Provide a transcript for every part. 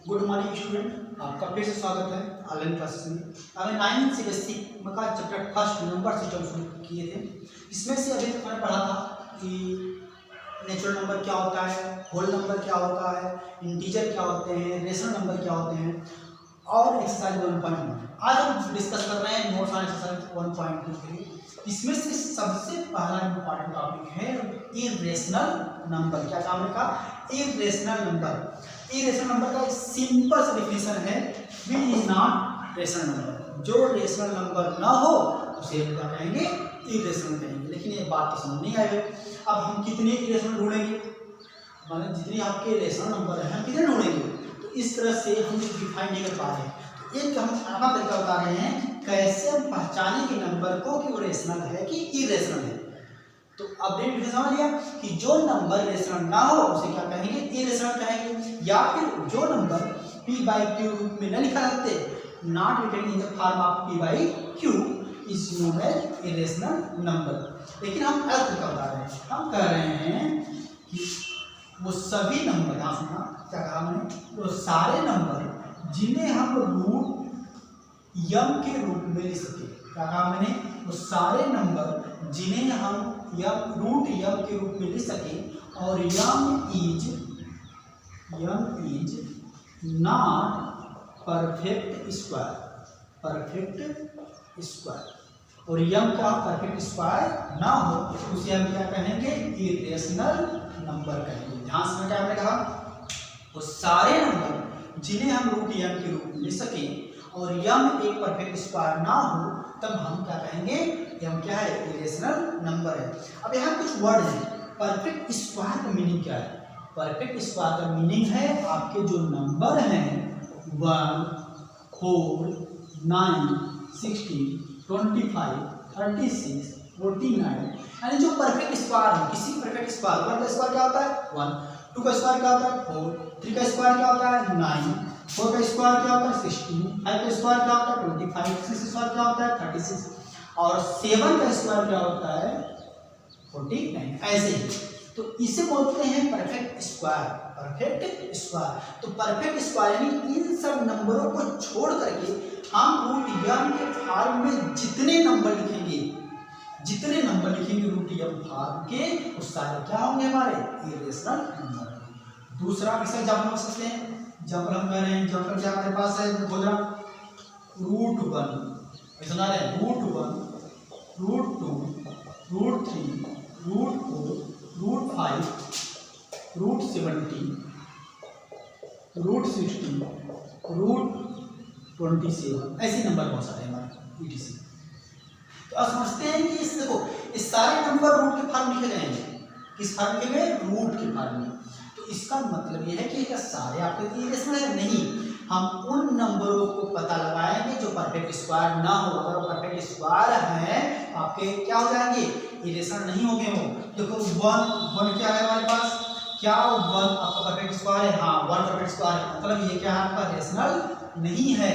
Good morning student, आपका फिर से स्वागत है ऑनलाइन क्लासेस में। हमें 9th CBSE का चैप्टर फर्स्ट नंबर सिस्टम शुरू किए थे। इसमें से अभी तक मैंने पढ़ा था कि नेचुरल नंबर क्या होता है, होल नंबर क्या होता है, इंटीजर क्या होते हैं, रेशनल नंबर क्या होते हैं और एक्सरसाइज 1.1। आज हम डिस्कस कर रहे हैं नोट्स ऑन एक्सरसाइज 1.2 के लिए। इसमें से सबसे पहला इंपॉर्टेंट टॉपिक है इरेशनल नंबर। क्या काम का? Irrational number. इरेशनल नंबर का सिंपल सा डिफिनेशन है, which is not rational number. जो रेशनल नंबर ना हो उसे हम क्या कहेंगे? इरेशनल कहेंगे। लेकिन ये बात तो समझ नहीं आई। अब हम कितने इरेशनल ढूंढेंगे, मतलब जितने आपके रेशनल नंबर हैं हम कितने ढूंढेंगे? तो इस तरह से हम डिफाइन नहीं कर पा रहे हैं। तो एक हम अपना तरीका बता रहे हैं कैसे हम पहचानेंगे नंबर को कि वो रेशनल है कि इरेशनल है। तो अब डेट समझ लिया कि जो नंबर रेशनल ना हो उसे क्या कहेंगे? इरेशनल कहेंगे। या फिर जो नंबर p/q रूप में न लिखा जाते, not written in the form of p/q is known as irrational number. लेकिन हम अलग तरीका बता रहे हैं। हम कह रहे हैं कि वो सभी नंबर, यहाँ सुना क्या कहा मैंने, वो सारे नंबर जिन्हें हम रूट यम के रूप में लिख सके। क्या कहा मैंने? वो सारे नंबर जिन्हें हम रूट यम के रूप में लिख सके और यम इज नॉट परफेक्ट स्क्वायर और यम का परफेक्ट स्क्वायर ना हो उसे हम क्या कहेंगे? इरेशनल नंबर कहेंगे। ध्यान से क्या हमने कहा? वो सारे नंबर जिन्हें हम रूट यम के रूप में लिख सके और यम एक परफेक्ट स्क्वायर ना हो तब हम क्या कहेंगे? यम क्या है? इरेशनल नंबर है। अब यहाँ कुछ वर्ड है। परफेक्ट स्क्वायर का मीनिंग क्या है? परफेक्ट स्क्वायर का मीनिंग है आपके जो नंबर हैं 1, 4, 9, 16, 25, 36, 49, यानी जो परफेक्ट स्क्वायर है किसी परफेक्ट स्क्वायर। 1 का स्क्वायर क्या होता है? 1, 2 का स्क्वायर क्या होता है? 4, 3 का स्क्वायर क्या होता है? 9, 4 का स्क्वायर क्या होता है? 16, 5 का स्क्वायर क्या होता है? 25, 6 का स्क्वायर क्या होता है? 36 और 7 का स्क्वायर क्या होता है? 49। ऐसे ही तो इसे बोलते हैं परफेक्ट स्क्वायर। परफेक्ट स्क्वायर तो परफेक्ट स्क्वायर यानी इन सब नंबरों को छोड़ करके हम रूट यम के फॉर्म में जितने नंबर लिखेंगे रूट यम फॉर्म के वो सारे क्या होंगे? हमारे इरेशनल नंबर। दूसरा इसका एग्जाम्पल हम सकते हैं। एग्जाम्पल हम कह रहे हैं, एग्जाम्पल क्या हमारे पास है? बोल रहा रूट 1 ऐसा ना रहे, root 1, root 2, root 3, root 4, root 5, root 70, root 60, root 27, ऐसे नंबर बहुत सारे हमारे ETC। तो आप समझते हैं कि इस देखो इस सारे नंबर रूट के फॉर्म लिखे जाएंगे। किस फॉर्म के में? रूट के फॉर्म में। तो इसका मतलब यह है कि क्या सारे आपके इरेशनल है? नहीं, हम उन नंबरों को पता लगाएंगे जो परफेक्ट स्क्वायर ना हो। अगर वो परफेक्ट स्क्वायर है आपके क्या हो जाएंगे? इरेशनल नहीं होंगे वो। देखो 1 क्या है हमारे पास? क्या 1 आपका परफेक्ट स्क्वायर है? हाँ 1 परफेक्ट स्क्वायर है। मतलब ये क्या है? आपका रेशनल नहीं है,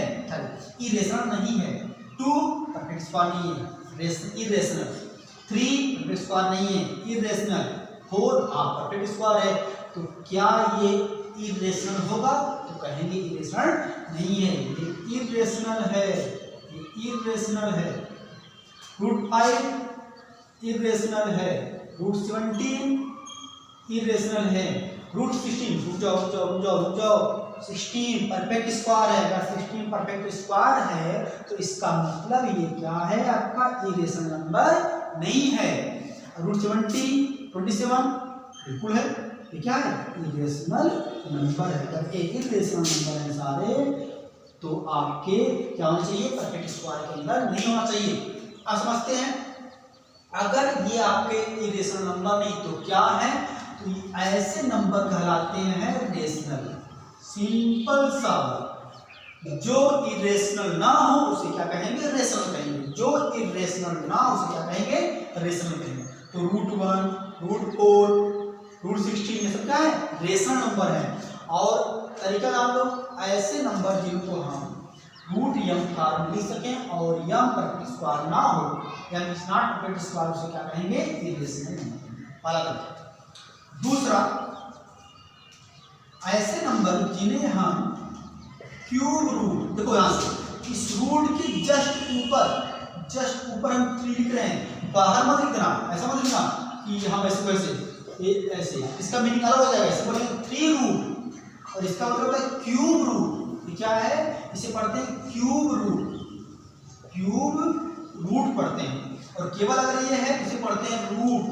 इरेशनल नहीं है। 2 परफेक्ट स्क्वायर नहीं है, इरेशनल। 3 परफेक्ट स्क्वायर नहीं है, इरेशनल। 4 परफेक्ट स्क्वायर है। तो क्या ये इरेशनल होगा? तो कहेंगे इरेशनल नहीं है, ये इरेशनल है, ये इरेशनल है। रूट 5 इरेशनल है, रूट 17 इरेशनल है, रूट 16 रुक जाओ 16 परफेक्ट स्क्वायर है। अगर 16 परफेक्ट स्क्वायर है तो इसका मतलब ये क्या है? आपका इरेशनल नंबर नहीं है। रूट 27 बिल्कुल है, ये क्या है? इरेशनल नंबर है। अगर एक इरेशनल नंबर है सारे तो आपके क्या होना चाहिए? परफेक्ट स्क्वायर के अंदर नहीं होना चाहिए। आप समझते हैं? अगर ये आपके इरेशनल नंबर नहीं तो क्या है? तो ऐसे नंबर कहलाते हैं रेशनल। सिंपल सा, जो इरेशनल ना हो उसे क्या कहेंगे? रेशनल कहेंगे। जो इरेशनल ना हो उसे क्या कहेंगे? रेशनल कहेंगे। तो रूट 1, रूट 4, रूट 16 ये सब क्या है? रेशनल नंबर है। और तरीका जान लो, ऐसे नंबर जिनको हम रूट यम फॉर्म लिख सकें और यम परफेक्ट स्क्वायर ना हो, यम इज नॉट परफेक्ट स्क्वायर, उसे क्या कहेंगे? Irrational number. पहला तरीका। दूसरा, ऐसे नंबर जिन्हें हम क्यूब रूट, देखो यहाँ से इस रूट के जस्ट ऊपर हम 3 लिख रहे हैं, बाहर मत लिखना, ऐसा मत लिखना कि हम ऐसे, इसका मीनिंग अलग हो जाएगा। ऐसे बोलेंगे 3 रूट और इसका मतलब होता है क्यूब रूट। क्या है, इसे पढ़ते हैं क्यूब रूट पढ़ते हैं। और केवल अगर ये है इसे पढ़ते हैं रूट,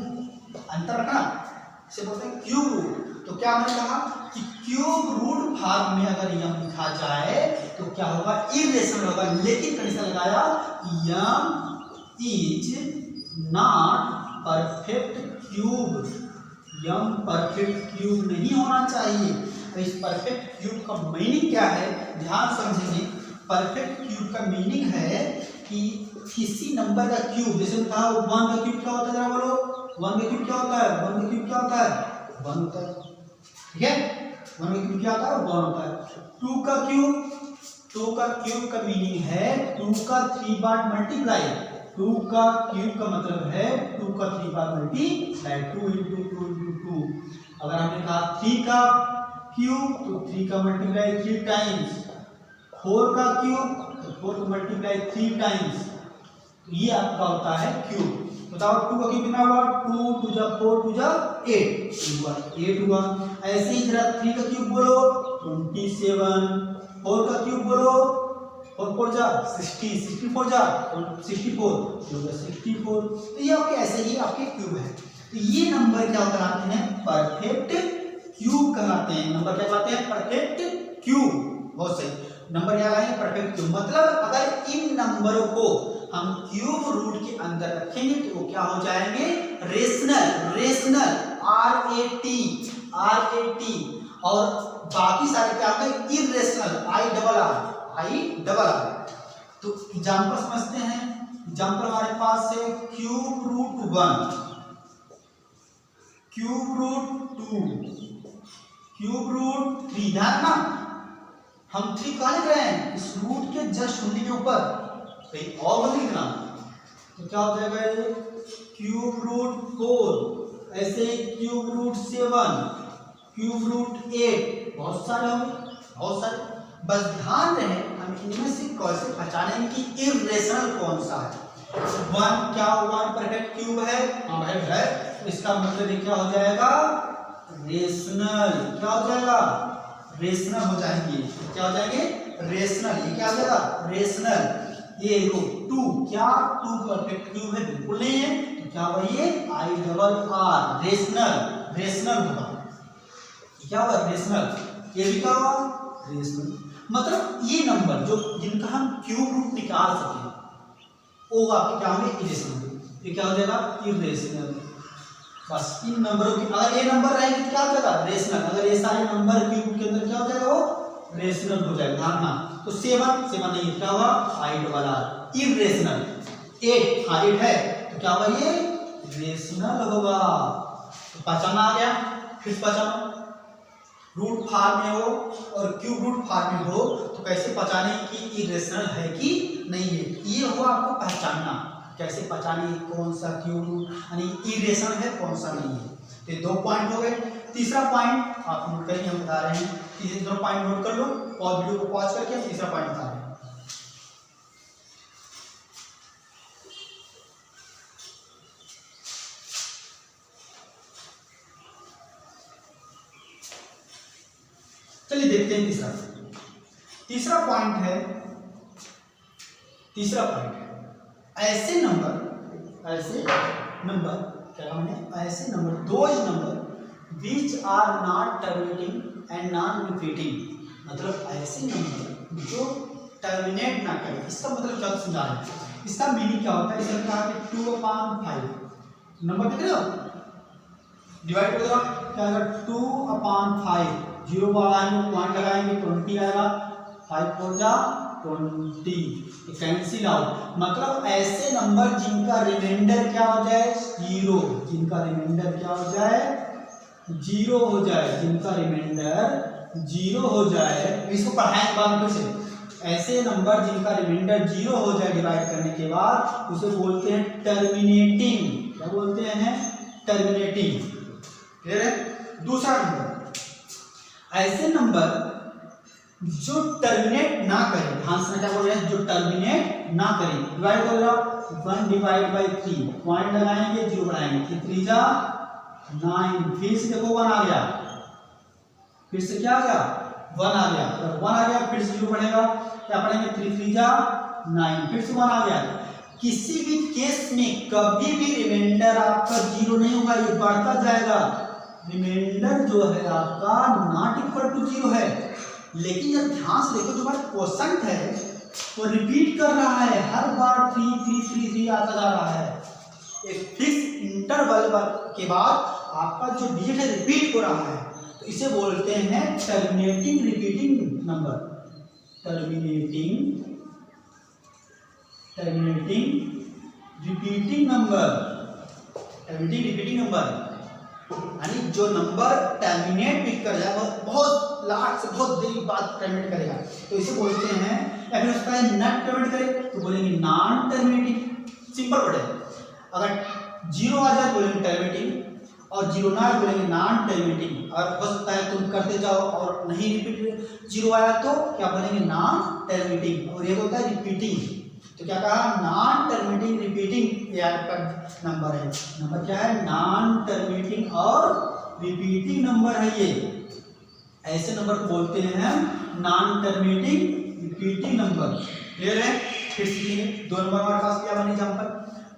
अंतर रखना, इसे बोलते हैं क्यूब रूट। तो क्या मैंने कहा कि क्यूब रूट फॉर्म में अगर यम लिखा जाए तो क्या होगा, इरेशनल होगा। लेकिन कंडीशन लगाया, यम इज नॉट परफेक्ट क्यूब, यम परफेक्ट क्यूब नहीं होना चाहिए। तो इस परफेक्ट क्यूब का मीनिंग क्या है, ध्यान समझेंगे। परफेक्ट क्यूब का मीनिंग है कि किसी नंबर का क्यूब, जैसे कहा 1 का क्यूब क्या होता है, जरा बोलो 1 का क्यूब क्या होता है, 1 का क्यूब क्या होता है, 1 होता है, ठीक है। 1 का क्यूब क्या होता है, 1 होता है। 2 का क्यूब का मीनिंग है 2 का 3 बार मल्टीप्लाई। 2 का क्यूब का मतलब है 2 का 3 बार मल्टीप्लाई, 2 × 2 × 2। अगर हमने कहा 3 का क्यूब तो 3 का मल्टीप्लाई 3 टाइम्स, 4 का क्यूब तो 4 का मल्टीप्लाई 3 टाइम्स। तो ये आपका होता है क्यूब। बताओ 2 का क्यूब कितना हुआ, 2 × 2 = 4 × 2 = 8 हुआ। ऐसे ही जरा 3 का क्यूब बोलो 27, 4 का क्यूब बोलो 4 × 4 = 60, 64 = 64। तो ये आपके ऐसे ही आपके क्यूब है। तो ये नंबर क्या कहलाते हैं, परफेक्ट क्यूब कहलाते हैं। नंबर क्या कहलाते हैं, परफेक्ट क्यूब। बहुत सही, नंबर क्या है, परफेक्ट क्यूब। मतलब अगर इन नंबरों को हम क्यूब रूट के अंदर रखेंगे तो वो क्या हो जाएंगे, रेशनल, RAT। और बाकी सारे क्या होंगे, इरेशनल, IRR। तो एग्जांपल समझते हैं। एग्जांपल हमारे पास है cube root 1, cube root 2, cube root 3। ध्यान ना, हम 3 कहाँ लिख रहे हैं, इस रूट के जस्ट शून्य के ऊपर, कहीं और मत लिखना। तो क्या हो जाएगा ये, क्यूब रूट 4, ऐसे क्यूब रूट 7, क्यूब रूट 8, बहुत सारे होंगे, बहुत सारे। बस ध्यान रहे हम इनमें से कैसे पहचानेंगे कि इरेशनल कौन सा है। 1 क्या, 1 परफेक्ट क्यूब है, हाँ भाई है, तो इसका मतलब ये क्या हो जाएगा, रेशनल। क्या हो जाएगा, रेशनल हो जाएंगे। क्या हो जाएंगे, रेशनल। ये क्या हो जाएगा, रेशनल। ये देखो 2, क्या 2 परफेक्ट क्यूब है, बिल्कुल नहीं है। तो क्या हुआ, ये IRR, रेशनल होगा। क्या हुआ, रेशनल। ये भी क्या हुआ, रेशनल। मतलब ये नंबर जो जिनका हम क्यूब रूट निकाल सके वो आपके क्या होंगे, इरेशनल। ये क्या हो जाएगा, इरेशनल। बस इन नंबरों की, अगर ये नंबर रहेंगे तो क्या हो जाएगा, रेशनल। अगर ये सारे नंबर क्यूब के अंदर क्या हो जाएगा, वो रेशनल हो जाएगा। हाँ, तो 7 नहीं, क्या हुआ, IRR, इरेशनल। 8, हाँ 8 है, तो क्या होगा, ये रेशनल होगा। तो पहचाना आ गया, फिर पहचाना। रूट फॉर्म में हो और क्यूब रूट फॉर्म में हो तो कैसे पहचाने कि इरेशनल है कि नहीं है, ये हुआ आपको पहचानना। कैसे पहचाने कौन सा क्यूब रूट यानी इरेशनल है, कौन सा नहीं है। तो ये 2 पॉइंट हो गए। तीसरा पॉइंट आप नोट करेंगे, हम बता रहे हैं। तीसरे 2 पॉइंट नोट कर लो और वीडियो को पॉज करके तीसरा पॉइंट बता रहे हैं। चलिए देखते हैं तीसरा पॉइंट है ऐसे नंबर क्या हमने, ऐसे number, those numbers which are not terminating and non repeating. मतलब ऐसे नंबर जो टर्मिनेट ना करें। इसका मतलब क्या समझा रहे हैं, इसका मीनिंग क्या होता है। इसका कहा कि 2/5 नंबर देख रहे हो, डिवाइड कर दो। क्या अगर 2/5 जीरो लगाएंगे, पॉइंट लगाएंगे 20 आएगा, 5 4 जा 20, कैंसिल आउट। मतलब ऐसे नंबर जिनका रिमाइंडर क्या हो जाए, 0, जिनका रिमाइंडर क्या हो जाए, 0 हो जाए, जिनका रिमाइंडर 0 हो जाए। इसको पढ़ाएं बाद में फिर से। ऐसे नंबर जिनका रिमाइंडर 0 हो जाए डिवाइड करने के बाद, उसे बोलते हैं टर्मिनेटिंग। क्या बोलते हैं, टर्मिनेटिंग। क्लियर है। दूसरा नंबर, ऐसे नंबर जो टर्मिनेट ना करे, ध्यान से क्या बोल रहे हैं, जो टर्मिनेट ना करे। डिवाइड कर लो 1 डिवाइड बाई 3, पॉइंट लगाएंगे 0 बनाएंगे, 3 3 जा 9, फिर से देखो 1 आ गया, फिर से क्या आ गया 1 आ गया, अगर 1 आ गया फिर से 0 बढ़ेगा, क्या पढ़ेंगे 3 3 जा 9, फिर से 1 आ गया। किसी भी केस में कभी भी रिमाइंडर आपका 0 नहीं होगा, ये बढ़ता जाएगा। रिमाइंडर जो है आपका नॉट इक्वल टू 0 है, लेकिन जब ध्यान से देखो जो हमारा क्वोशंट है वो रिपीट कर रहा है, हर बार 3 3 3 3 आता जा रहा है। एक फिक्स इंटरवल के बाद आपका जो डिजिट है रिपीट हो रहा है, तो इसे बोलते हैं terminating repeating number. Terminating repeating number, terminating repeating number यानी जो नंबर टर्मिनेट भी कर जाएगा, बहुत लास्ट से बहुत देरी बाद टर्मिनेट करेगा, तो इसे बोलते हैं। या फिर उसका नॉट टर्मिनेट करे तो बोलेंगे नॉन टर्मिनेटिंग। सिंपल वर्ड है, अगर 0 आ जाए बोलेंगे टर्मिनेटिंग और 0 ना आए बोलेंगे नॉन टर्मिनेटिंग। और हो सकता है तुम करते जाओ और नहीं रिपीट 0 आया तो क्या बोलेंगे नॉन टर्मिनेटिंग, और ये होता है रिपीटिंग। तो क्या कहा, नॉन टर्मिनेटिंग रिपीटिंग ये आपका नंबर है। नंबर क्या है, नॉन टर्मिनेटिंग और रिपीटिंग नंबर है। ये ऐसे नंबर को बोलते हैं non terminating repeating number. Clear है? फिर से 2 नंबर हमारे पास क्या बने एग्जांपल।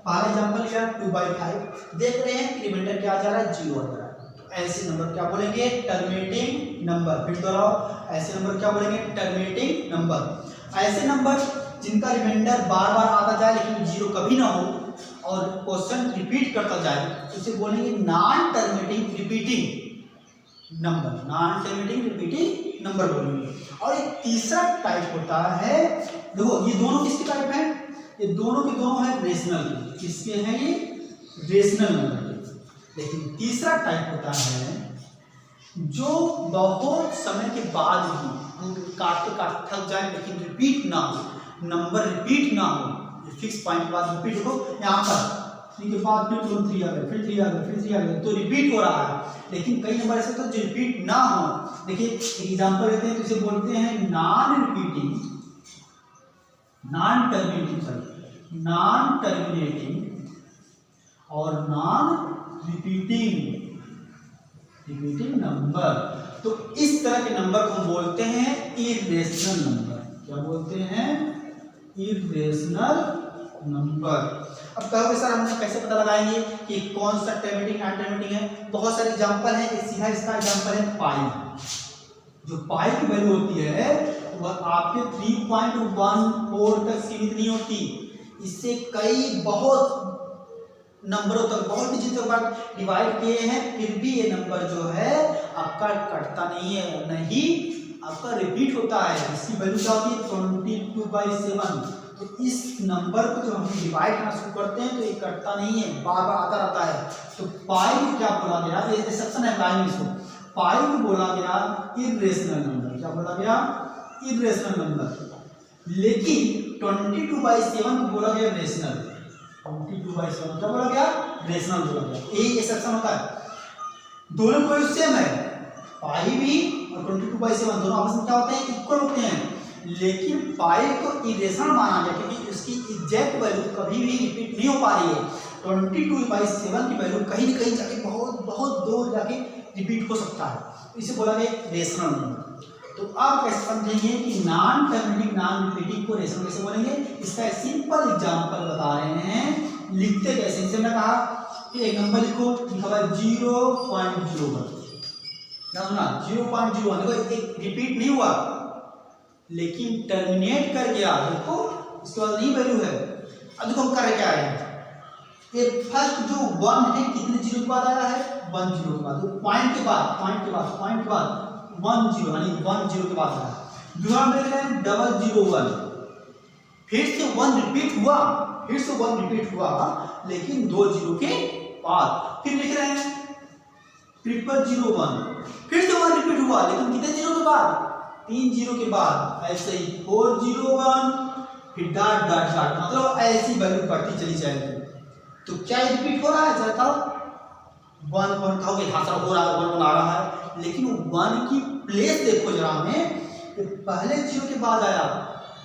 पहला एग्जांपल लिया 2/5, देख रहे हैं रिमाइंडर क्या जा रहा है 0 आ रहा है, तो ऐसे नंबर क्या बोलेंगे टर्मिनेटिंग नंबर। फिर दोहराओ, ऐसे नंबर क्या बोलेंगे टर्मिनेटिंग नंबर। ऐसे नंबर जिनका रिमाइंडर बार बार आता जाए लेकिन 0 कभी ना हो और क्वेश्चन रिपीट करता जाए, इसे बोलेंगे non terminating repeating number. Non terminating repeating number बोलेंगे। और एक तीसरा टाइप होता है, देखो ये दोनों किसके टाइप है, ये दोनों के दोनों है रेशनल। किसके हैं ये, रेशनल नंबर। लेकिन तीसरा टाइप होता है जो बहुत समय के बाद भी हम काटते काटते थक जाए लेकिन रिपीट ना हो, नंबर रिपीट ना हो, फिक्स पॉइंट के बाद रिपीट हो। यहाँ पर 3 के बाद फिर 3 आ गए, फिर 3 आ गए, फिर 3 आ गए, तो रिपीट हो रहा है। लेकिन कई नंबर ऐसे तो जो रिपीट ना हो, देखिए एग्जांपल लेते हैं तो इसे बोलते हैं नॉन रिपीटिंग, नॉन टर्मिनेटिंग और नॉन रिपीटिंग नंबर। तो इस तरह के नंबर को हम बोलते हैं इरेशनल नंबर। क्या बोलते हैं, इरेशनल नंबर। अब कहोगे सर हमने कैसे पता लगाएंगे कि कौन सा टर्मिनेटिंग नॉन टर्मिनेटिंग है। बहुत सारे एग्जांपल है, एक सीधा इसका एग्जांपल है पाई। जो पाई की वैल्यू होती है वह आपके 3.14 तक सीमित नहीं होती, इससे कई बहुत नंबरों तक, बहुत डिजिट तक डिवाइड किए हैं, फिर भी ये नंबर जो है आपका कटता नहीं है, नहीं आपका रिपीट होता है। इसकी वैल्यू क्या होती है 22/7। तो इस नंबर को जब हम डिवाइड करना शुरू करते हैं तो ये कटता नहीं है, बार बार आता रहता है। तो पाई को क्या बोला गया, ये एक्सेप्शन है पाई में, इसको पाई को बोला गया इरेशनल नंबर। क्या बोला गया, इरेशनल नंबर। लेकिन 22/7 को बोला गया रेशनल। 22/7 क्या बोला गया, रेशनल बोला गया। यही एक्सेप्शन होता है। दोनों को सेम है, पाई भी और 22/7 दोनों आपस में क्या होते हैं, इक्वल होते हैं। लेकिन पाई को इरेशनल माना गया क्योंकि उसकी एग्जैक्ट वैल्यू कभी भी रिपीट नहीं हो पा रही है। 22/7 की वैल्यू कहीं ना कहीं जाके बहुत बहुत दूर जाके रिपीट हो सकता है, इसे बोला गया रेशनल नंबर। तो आप कैसे समझेंगे कि नॉन टर्मिनेटिंग नॉन रिपीटिंग को रेशनल कैसे बोलेंगे। इसका एक सिंपल एग्जांपल बता रहे हैं, लिखते कैसे। जैसे मैंने कहा कि एक नंबर लिखो, लिखा हुआ 0.01, ना सुना 0.01, देखो एक रिपीट नहीं हुआ लेकिन टर्मिनेट कर गया, देखो इसके बाद नहीं वैल्यू है। अब देखो हम कर रहे क्या है, ये फर्स्ट जो 1 है कितने जीरो के बाद आया है, 1 जीरो के बाद, पॉइंट के बाद 1 जीरो, यानी 1 जीरो के बाद आया। दूसरा हम देख रहे हैं 001, फिर से 1 रिपीट हुआ, फिर से 1 रिपीट हुआ लेकिन 2 जीरो के बाद। फिर लिख रहे हैं 0001, फिर से 1 रिपीट हुआ लेकिन कितने जीरो के बाद, 3 जीरो के बाद। ऐसे ही 401, फिर डॉट डॉट डॉट, मतलब ऐसी वैल्यू बढ़ती चली जाएगी। तो क्या रिपीट हो रहा है, जरा बताओ। 1 कहोगे हाँ सर हो रहा है, 1 आ रहा है, लेकिन 1 की प्लेस देखो जरा हमें, कि पहले 0 के बाद आया,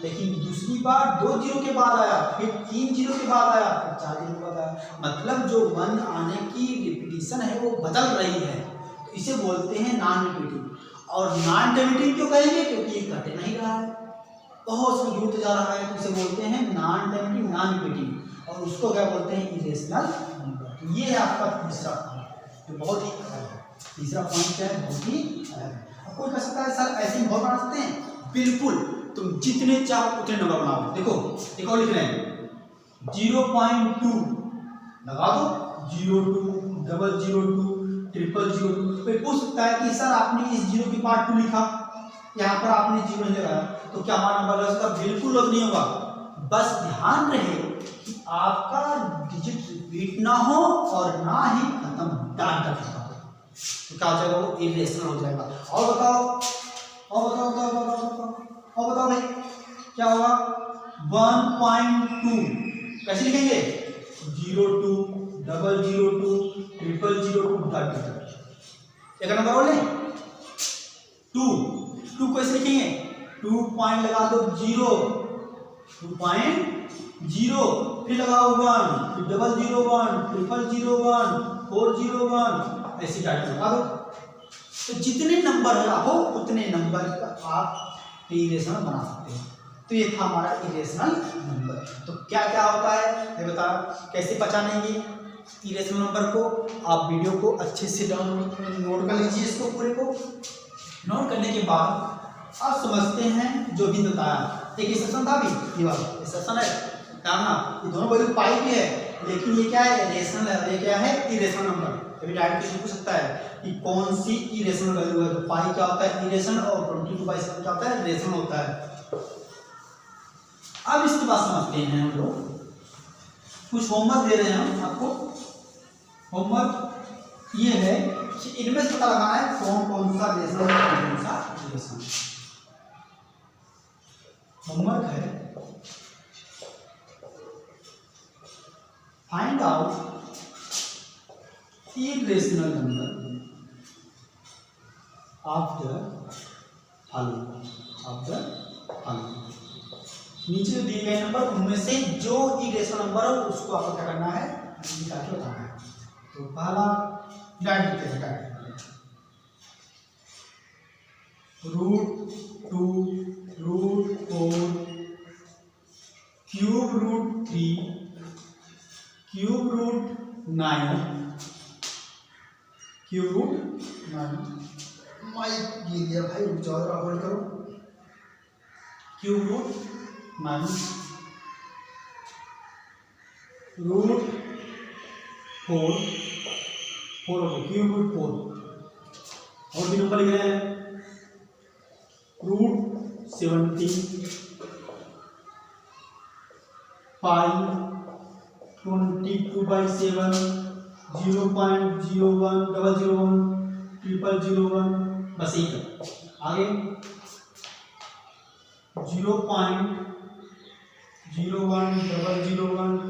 लेकिन दूसरी बार 2 0 के बाद आया, फिर 3 0 के बाद आया, फिर 4 0 के बाद आया। मतलब जो 1 आने की रिपीटिशन है वो बदल रही है, तो इसे बोलते हैं नॉन रिपीटिंग। और नॉन डेबिटिंग क्यों कहेंगे? क्योंकि ये घट नहीं रहा है, बहुत उसमें जुड़ते जा रहा है, तो इसे बोलते हैं नॉन डेबिटिंग, नॉन रिपीटिंग। और उसको क्या बोलते हैं? Irrational number. तो ये है आपका तीसरा पॉइंट, जो बहुत ही अलग है। तीसरा पॉइंट क्या है? बहुत ही अलग है। अब कोई कह सकता है सर ऐसे ही बहुत बना सकते हैं? बिल्कुल, तुम जितने चाहो उतने नंबर बनाओ। देखो एक और लिख रहे हैं 0.2 लगा दो, 02, 002, 0002। कोई पूछ सकता है कि सर आपने इस 0 के बाद 2 लिखा, यहाँ पर आपने 0 नहीं लगाया, तो क्या हमारा नंबर लग सकता? बिल्कुल लग नहीं होगा। बस ध्यान रहे कि आपका डिजिट रिपीट ना हो और ना ही खत्म डाट हो, तो क्या हो जाएगा? वो इरेशनल हो जाएगा। और बताओ, और बताओ बताओ बताओ बताओ और बताओ भाई क्या होगा? 1.2 कैसे लिखेंगे? 02, 002, 0002 डाट। एक नंबर और ले 2 कैसे लिखेंगे? 2 पॉइंट लगा दो 0, 2.0, फिर लगाओ 1, फिर 001, 0001, 401, ऐसी डाटा लगा दो। तो जितने नंबर हो उतने नंबर का आप इरेशनल बना सकते हैं। तो ये था हमारा इरेशनल नंबर। तो क्या क्या होता है ये बता, कैसे पहचानेंगे इरेशनल नंबर को? आप वीडियो को अच्छे से नोट कर लीजिए, इसको पूरे को नोट करने के बाद आप समझते हैं जो भी बताया। एक सेक्शन था भी, ये वाला सेक्शन है ना, ये दोनों वैल्यू पाई भी है, लेकिन ये क्या है? रेशनल है। ये क्या है? Irrational number. कभी डायरेक्ट क्वेश्चन पूछ सकता है कि कौन सी इरेशनल वैल्यू है, तो पाई क्या होता है? इरेशनल, और 22/7 क्या होता है? रेशनल होता है। अब इसके बाद समझते हैं हम लोग, कुछ होमवर्क दे रहे हैं हम आपको। होमवर्क ये है कि इनमें से पता लगाना है कौन कौन सा रेशनल है, कौन सा इरेशनल। होमवर्क है find out irrational number of the following, नीचे दिए गए नंबर उनमें से जो इरेशनल नंबर हो उसको आपको क्या करना है? निकाल के बताना है। तो पहला डायरेक्ट लिखते हैं, √2, √4, क्यूब √3, क्यूब √9, क्यूब √9। माइक गिर गया भाई, रुक जाओ जरा, होल्ड करो। Cube √9, √4, cube √4। और भी नंबर लिख रहे हैं √17, पाई 22/7, 0.01, 001, 0001, बस एक आगे 0.01, 001,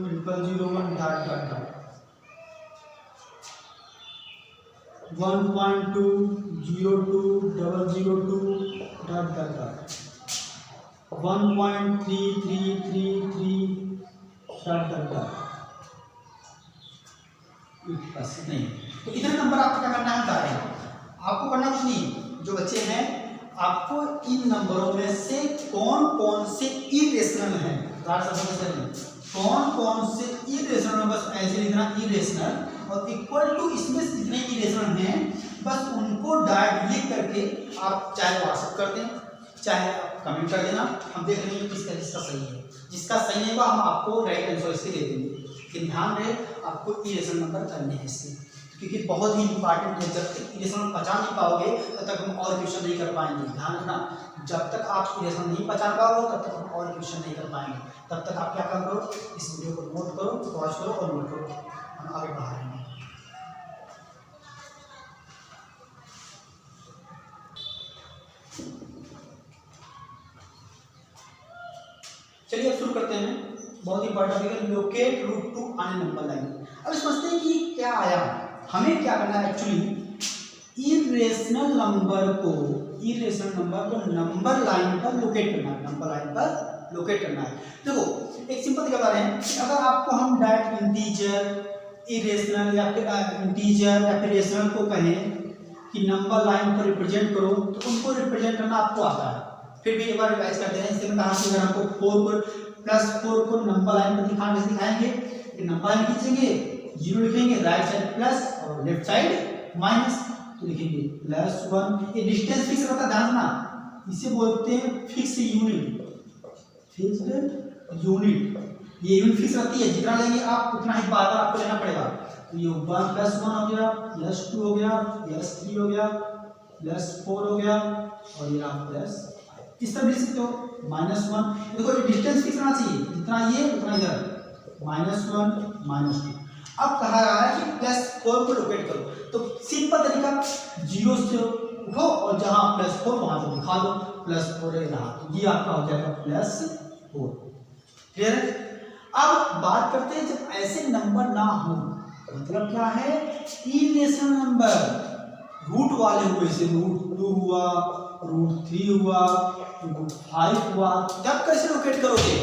0001, dot dot dot 1.2, 02, 002, dot dot dot 1.3333 dot dot dot. बस नहीं, तो इतने नंबर आपको क्या करना है? बता रहे हैं आपको करना कुछ नहीं। जो बच्चे हैं आपको इन नंबरों में से कौन कौन से इरेशनल हैं, कौन कौन से इरेशनल नंबर ऐसे लिखना, इरेशनल और इक्वल टू इसमें जितने इरेशनल हैं बस उनको डायरेक्ट लिख करके आप चाहे व्हाट्सएप कर दें, चाहे आप कमेंट कर देना, हम देख लेंगे किसका जिसका सही है। जिसका सही नहीं होगा हम आपको राइट आंसर इसके दे देंगे। लेकिन ध्यान रहे आपको इरेशनल नंबर करने हैं इससे, क्योंकि बहुत ही इंपॉर्टेंट है। जब तक इरेशनल पहचान नहीं पाओगे तब तक हम और क्वेश्चन नहीं कर पाएंगे। ध्यान रखना, जब तक आप इरेशनल नहीं पहचान पाओगे तब तक हम और क्वेश्चन नहीं कर पाएंगे। तब तक आप क्या करो, इस वीडियो को नोट करो, पॉज करो और नोट करो, हम आगे बढ़ा रहे हैं। चलिए अब शुरू करते हैं। बहुत इंपॉर्टेंट है, locate √2 on A number line. अब समझते हैं कि क्या आया, हमें क्या करना है एक्चुअली, इरेशनल नंबर को इरेशनल नंबर को नंबर लाइन पर लोकेट करना है, नंबर लाइन पर लोकेट करना है। देखो एक सिंपल तरीका बता रहे हैं कि अगर आपको हम डायरेक्ट इंटीजर, इरेशनल या फिर इंटीजर या फिर रेशनल को कहें कि नंबर लाइन पर रिप्रेजेंट करो, तो उनको रिप्रेजेंट करना आपको आता है। फिर भी एक बार रिवाइज करते हैं। इससे मैं कहा कि अगर हमको 4 प्लस 4 को नंबर लाइन पर दिखाएंगे कि नंबर लाइन खींचेंगे, 0 लिखेंगे, राइट साइड प्लस और लेफ्ट साइड माइनस, तो लिखेंगे +1। ये डिस्टेंस फिक्स रहता है, ध्यान रखना, इसे बोलते हैं फिक्स यूनिट, फिक्स्ड यूनिट। ये यूनिट फिक्स रहती है, जितना लेंगे आप उतना ही बार बार आपको लेना पड़ेगा। तो ये 1 + 1 हो गया, +2 हो गया, +3 हो गया, +4 हो गया और ये रहा +5। इस तरह लिख सकते हो -1। देखो ये डिस्टेंस फिक्स रहना चाहिए, जितना ये उतना इधर, -1 -2। अब कहा रहा है कि +4 को लोकेट करो, तो सिंपल तरीका 0 से उठो और जहां +4 वहां से दिखा दो, +4 रहा, तो ये आपका हो जाएगा +4। क्लियर है? अब बात करते हैं जब ऐसे नंबर ना हो, मतलब क्या है, इरेशनल नंबर रूट वाले हुए, जैसे √2 हुआ, √3 हुआ, √5 हुआ, तब कैसे लोकेट करोगे?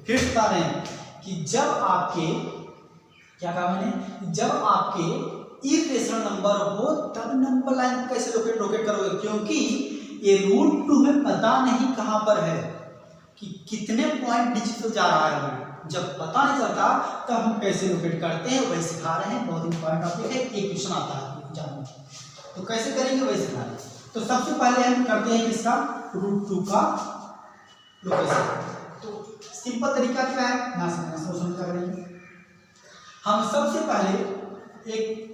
फिर बता रहे हैं कि जब आपके, क्या कहा मैंने, जब आपके इरेशनल नंबर हो तब नंबर लाइन कैसे लोकेट करोगे, क्योंकि ये √2 में पता नहीं कहां पर है कि कितने पॉइंट डिजिट से जा रहा है। जब पता नहीं चलता तब हम कैसे लोकेट करते हैं, वही सिखा रहे हैं। बहुत इंपॉर्टेंट टॉपिक है, एक क्वेश्चन आता है एग्जाम में, तो कैसे करेंगे वही सिखा रहे हैं। तो सबसे पहले हम करते हैं किसका, √2 का लोकेशन। तो सिंपल तरीका क्या है, ना समझ क्या करेंगे हम। सबसे पहले एक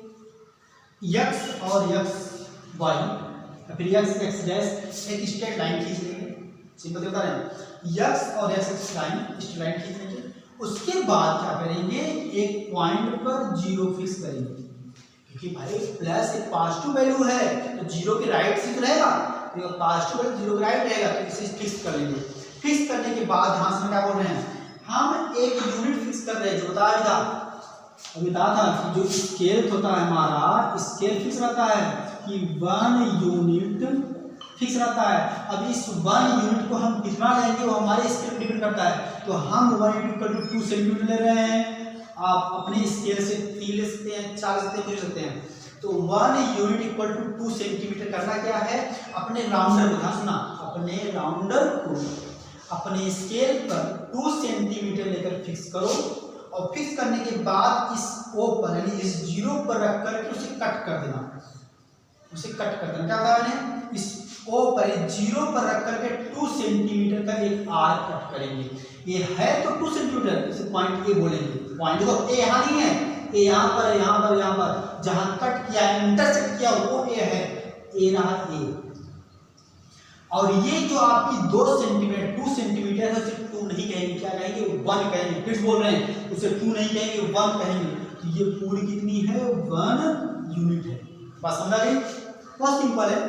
x और y या फिर x डैश एक स्ट्रेट लाइन खींच लेंगे। सिंपल बता रहे हैं, x और x लाइन स्ट्रेट लाइन खींच लेंगे। उसके बाद क्या करेंगे, एक पॉइंट पर 0 फिक्स करेंगे, क्योंकि भाई प्लस एक पॉजिटिव वैल्यू है तो 0 के राइट से तो रहेगा, तो पॉजिटिव वैल्यू 0 के राइट रहेगा, तो इसे फिक्स कर लेंगे। फिक्स करने के बाद यहाँ से क्या बोल रहे हैं, हम एक यूनिट फिक्स कर रहे हैं, जो बताया था अभी बताया था कि जो स्केल होता है हमारा, स्केल फिक्स रहता है कि 1 यूनिट फिक्स रहता है। अब इस 1 यूनिट को हम कितना लेंगे वो हमारे स्केल पर डिपेंड करता है। तो हम 1 यूनिट 2 सेंटीमीटर ले रहे हैं, आप अपने स्केल से 3 ले सकते हैं, 4 ले सकते हैं, 5 ले सकते हैं। तो 1 यूनिट 2 सेंटीमीटर करना क्या है, अपने राउंडर को, ध्यान सुना, अपने राउंडर को अपने स्केल पर 2 सेंटीमीटर लेकर फिक्स करो। और फिक्स करने के बाद इस O पर यानी इस 0 पर रख कर उसे कट कर देना, उसे कट कर देना। क्या कहा मैंने, इस O पर 0 पर रख करके 2 सेंटीमीटर का एक आर्क कट करेंगे। ये है तो 2 सेंटीमीटर, इसे पॉइंट ए बोलेंगे। पॉइंट देखो ए यहाँ नहीं है, ए यहाँ पर है, यहाँ पर, यहाँ पर, जहां कट किया है, इंटरसेक्ट किया वो ए है, ए रहा ए। और ये जो आपकी 2 सेंटीमीटर 2 सेंटीमीटर है, उसे 2 नहीं कहेंगे, क्या कहेंगे, 1 कहेंगे। फिर बोल रहे हैं उसे 2 नहीं कहेंगे, 1 कहेंगे। तो ये पूरी कितनी है, 1 यूनिट है। बात समझ आ गई? बहुत सिंपल है।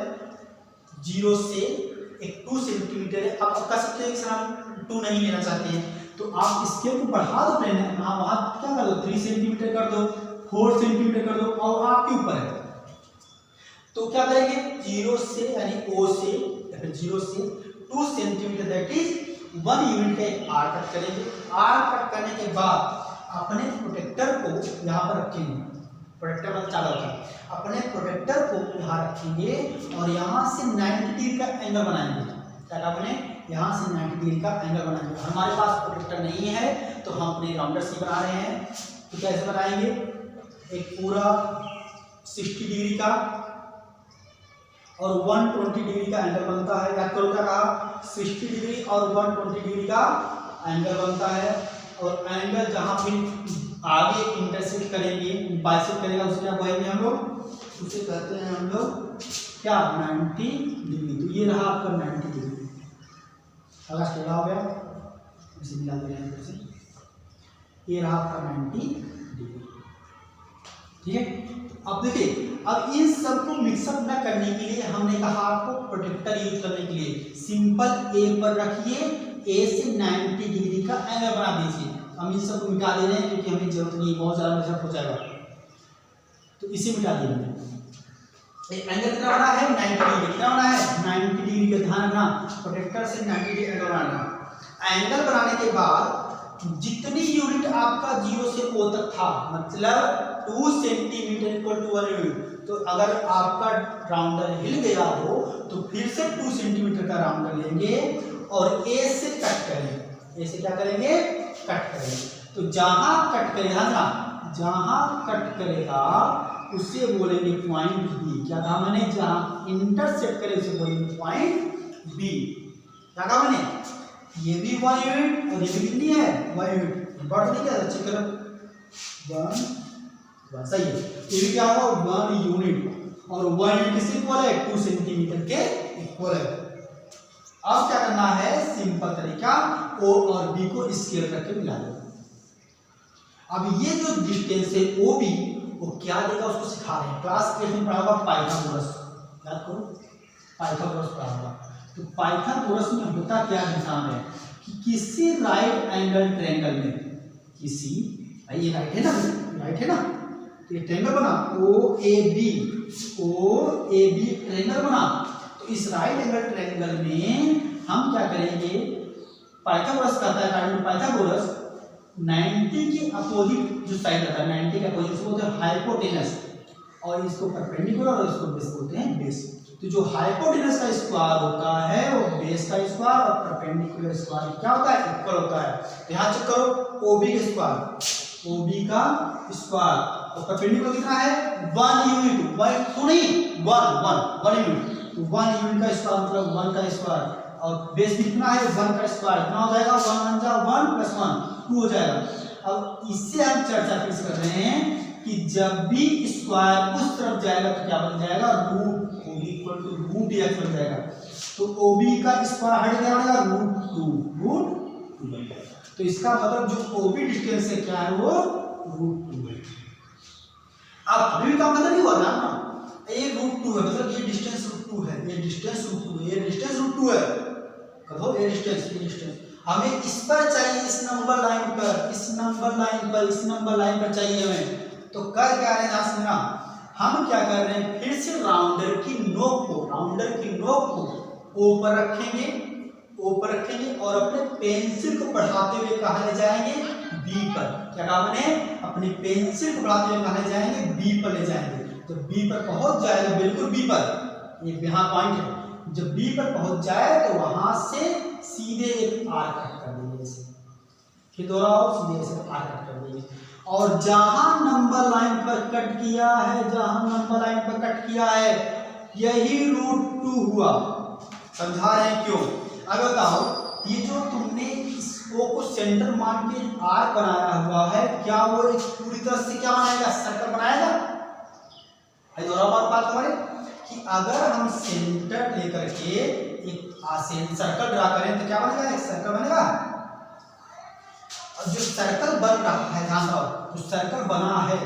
0 से एक 2 सेंटीमीटर है। अब आप कह सकते हैं कि सर हम 2 नहीं लेना चाहते हैं, तो आप स्केल को बढ़ा दो, वहां क्या कर दो, 3 सेंटीमीटर कर दो, 4 सेंटीमीटर कर दो, और आपके ऊपर है। तो क्या करेंगे, 0 से यानी O से या फिर 0 से 2 सेंटीमीटर, दैट इज 1 यूनिट का एक आर कट करेंगे। आर कट करने के बाद अपने प्रोटेक्टर को यहाँ पर रखेंगे। प्रोटेक्टर मतलब चालू होता है, अपने प्रोटेक्टर को यहाँ रखेंगे और यहाँ से 90 डिग्री का एंगल बनाएंगे। क्या बने, यहाँ से 90 डिग्री का एंगल बनाएंगे। हमारे पास प्रोटेक्टर नहीं है तो हम अपने राउंडर से बना रहे हैं। तो कैसे बनाएंगे, एक पूरा 60 डिग्री का और 120 डिग्री का एंगल बनता है। याद करो क्या कहा, 60 डिग्री और 120 डिग्री का एंगल बनता है। और एंगल जहाँ भी आगे इंटरसेक्ट करेंगे, बाइसेक्ट करेगा, उसे क्या बोलेंगे हम लोग, उसे कहते हैं हम लोग क्या, 90 डिग्री। तो ये रहा आपका 90 डिग्री। अगर टेढ़ा हो गया इसे मिला दे रहे हैं फिर से, ये रहा आपका 90 डिग्री। ठीक है, अब देखिए, अब इन सबको मिक्सअप न करने के लिए हमने कहा आपको प्रोटेक्टर यूज करने के लिए सिंपल ए पर रखिए, ए से 90 डिग्री का एंगल बना दीजिए। हम इन सबको मिटा दे रहे हैं क्योंकि हमें जरूरत नहीं, बहुत ज़्यादा मिक्सअप हो जाएगा, तो इसे मिटा देंगे। एंगल कितना बना है 90 डिग्री, कितना बना है 90 डिग्री का ध्यान रखना, प्रोटेक्टर से 90 डिग्री एंगल बनाना। एंगल बनाने के बाद जितनी यूनिट आपका 0 से O तक था, मतलब 2 सेंटीमीटर इक्वल टू 1 यूनिट, तो अगर आपका राउंडर हिल गया हो तो फिर से 2 सेंटीमीटर का राउंडर लेंगे और A से कट करेंगे। A से क्या करेंगे, कट करेंगे। तो जहां कट करेगा, जहां कट करेगा उसे बोलेंगे पॉइंट बी। क्या कहा मैंने, जहां इंटरसेक्ट करे उसे बोलेंगे पॉइंट बी। क्या कहा मैंने, ये भी 1 यूनिट और ये भी कितनी है 1 यूनिट, बढ़ नहीं क्या, चेक करो 1 सही है। ये भी क्या होगा 1 यूनिट और 1 यूनिट किसके इक्वल है 2 सेंटीमीटर के इक्वल है। अब क्या करना है, सिंपल तरीका, O और B को स्केल करके मिला दो। अब ये जो डिस्टेंस है OB वो क्या देगा उसको सिखा रहे हैं। क्लास 8 में पढ़ा होगा पाइथागोरस, याद करो पाइथागोरस पढ़ा होगा। तो पाइथागोरस में होता क्या निशान है कि किसी राइट एंगल ट्रायंगल में, किसी ये राइट है ना, राइट है ना, तो ये ट्रायंगल बना OAB, OAB ट्रायंगल बना। तो इस राइट एंगल ट्रायंगल में हम क्या करेंगे, पाइथागोरस कहता है पाइथागोरस 90 के अपोजिट जो साइड रहता है, 90 के अपोजिट से बोलते हैं हाइपोटेनस, और इसको परपेंडिकुलर और इसको बेस बोलते हैं बेस। तो जो हाइपोटेनस का स्क्वायर होता है वो बेस का स्क्वायर और परपेंडिकुलर स्क्वायर क्या होता है, इक्वल होता है। तो यहाँ चेक करो OB का स्क्वायर, OB का स्क्वायर और परपेंडिकुलर कितना है 1 यूनिट, 1 यूनिट, 1 यूनिट का स्क्वायर मतलब 1 का स्क्वायर, और बेस कितना है 1 का स्क्वायर, कितना हो जाएगा 1 जा 1 + 1 2 हो जाएगा। अब इससे हम चर्चा फिर कर रहे हैं कि जब भी स्क्वायर उस तरफ जाएगा तो क्या बन जाएगा, root OB equal to root x बन जाएगा। तो OB का स्क्वायर हट क्या बनेगा रूट 2। तो इसका मतलब जो OB डिस्टेंस है क्या है वो रूट 2 है। अब अभी का मतलब नहीं हुआ ना, ये रूट 2 है मतलब ये डिस्टेंस रूट 2 है, ये डिस्टेंस रूट 2 है, ये डिस्टेंस रूट 2 है, कहो ये डिस्टेंस हमें इस पर चाहिए, इस नंबर लाइन पर, इस नंबर लाइन पर, इस नंबर लाइन पर चाहिए हमें। तो कर क्या रहे हैं सुनना, हम क्या कर रहे हैं, फिर से राउंडर की नोक को O पर रखेंगे और अपने पेंसिल को बढ़ाते हुए कहाँ ले जाएंगे B पर। क्या कहा मैंने, अपनी पेंसिल को बढ़ाते हुए कहाँ ले जाएंगे B पर ले जाएंगे। तो B पर पहुंच जाएगा, बिल्कुल B पर, ये यहाँ पॉइंट है, जब B पर पहुंच जाए तो वहां से सीधे एक आर्क कट कर देंगे, ऐसे फिर दोहराओ, सीधे से आर्क कट कर देंगे। और जहां नंबर लाइन पर कट किया है, यही रूट 2 हुआ। समझा रहे हैं क्यों, अब बताओ ये जो तुमने इस O को सेंटर मान के आर्क बनाया हुआ है, क्या वो एक पूरी तरह से क्या बनाएगा, सर्कल बनाएगा। दोहराओ बात हमारे कि अगर हम सेंटर लेकर के एक सर्कल ड्रा करें तो क्या बनेगा, एक सर्कल बनेगा। और जो सर्कल बन रहा है, ध्यान दो, जो सर्कल बना है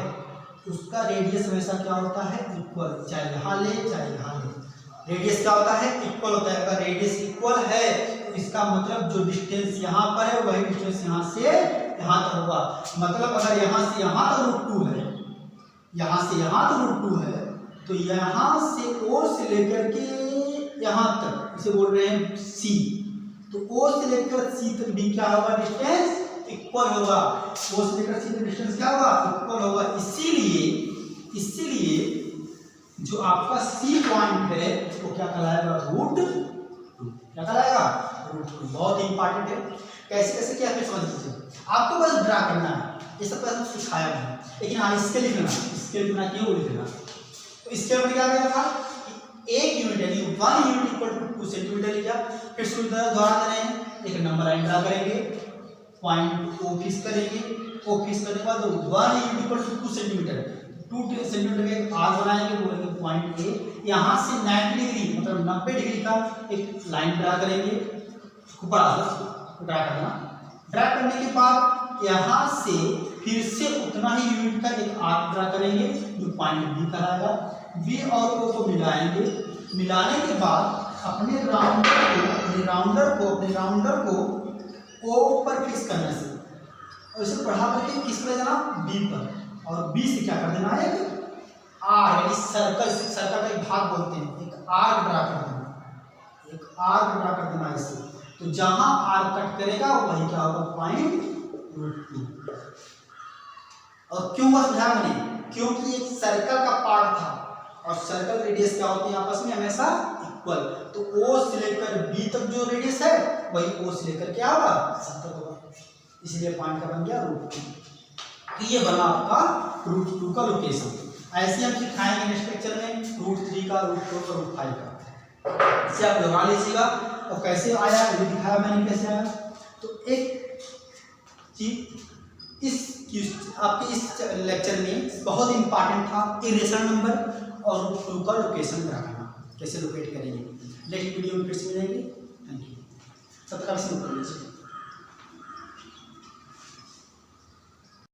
उसका रेडियस हमेशा क्या होता है इक्वल, चाहे यहाँ ले चाहे यहाँ ले, रेडियस क्या होता है इक्वल होता है। अगर रेडियस इक्वल है तो इसका मतलब जो डिस्टेंस यहाँ पर है वही डिस्टेंस यहाँ से यहाँ तक होगा। मतलब अगर यहाँ से यहाँ तक रूट 2 है, यहाँ से यहाँ तक रूट 2 है, तो यहाँ से O से लेकर के यहाँ तक, इसे बोल रहे हैं C, तो O से लेकर C तक भी क्या होगा, डिस्टेंस इक्वल होगा। O से लेकर C तक डिस्टेंस क्या होगा, इक्वल होगा। इसीलिए जो आपका C पॉइंट है वो क्या कहलाएगा, रूट 2। क्या कहलाएगा, रूट 2। बहुत इंपॉर्टेंट है, कैसे किया फिर समझ लीजिए, आपको बस ड्रा करना है, ये सब पहले सिखाया है, लेकिन हाँ इसके लिखना क्यों लिखना। तो इसके ऊपर क्या करेगा था, 1 यूनिट यानी 1 यूनिट इक्वल टू 2 सेंटीमीटर लिखा। फिर सुविधा दोहरा दे रहे हैं, एक नंबर लाइन ड्रा करेंगे, पॉइंट O फिक्स करेंगे, O फिक्स करने के बाद 1 unit equal to 2 centimetre, 2 centimetre के आर्क बनाएंगे, बोलेंगे पॉइंट A। यहाँ से 90 डिग्री मतलब 90 डिग्री का एक लाइन ड्रा करेंगे, ऊपर ड्रा करने के बाद यहाँ से फिर से उतना ही यूनिट का एक आर्क ड्रा करेंगे जो पॉइंट B कराएगा। B और O को मिलाने के बाद अपने राउंडर को O पर फिक्स करने से और इसे बढ़ा करके किस पर जाना B पर, और B से क्या कर देना है आर यानी सर्कल, सर्कल का एक भाग बोलते हैं, एक आर्क ड्रा कर देना, एक आर्क ड्रा कर देना ऐसे। तो जहां आर्क कट करेगा वही क्या होगा, पॉइंट √2। और क्यों बस ध्यान दें, क्योंकि एक सर्कल का पार्ट था और सर्कल रेडियस क्या होती है आपस में हमेशा इक्वल। तो O से लेकर B तक जो रेडियस है वही O से लेकर क्या होगा, 70 होगा, इसलिए पॉइंट का बन गया √2। तो ये बना आपका √2 का लोकेशन। ऐसे हम सिखाएंगे नेक्स्ट लेक्चर में √3 का, √4 का, √5 का। इसे आप दोहरा लीजिएगा। और कैसे आया ये दिखाया मैंने कैसे आया। तो एक चीज आपके इस लेक्चर में बहुत इंपॉर्टेंट था इरेशनल नंबर और √2 का लोकेशन बनाना, कैसे लोकेट करेंगे। नेक्स्ट वीडियो में फिर से मिलेंगे। Thank you. तब तक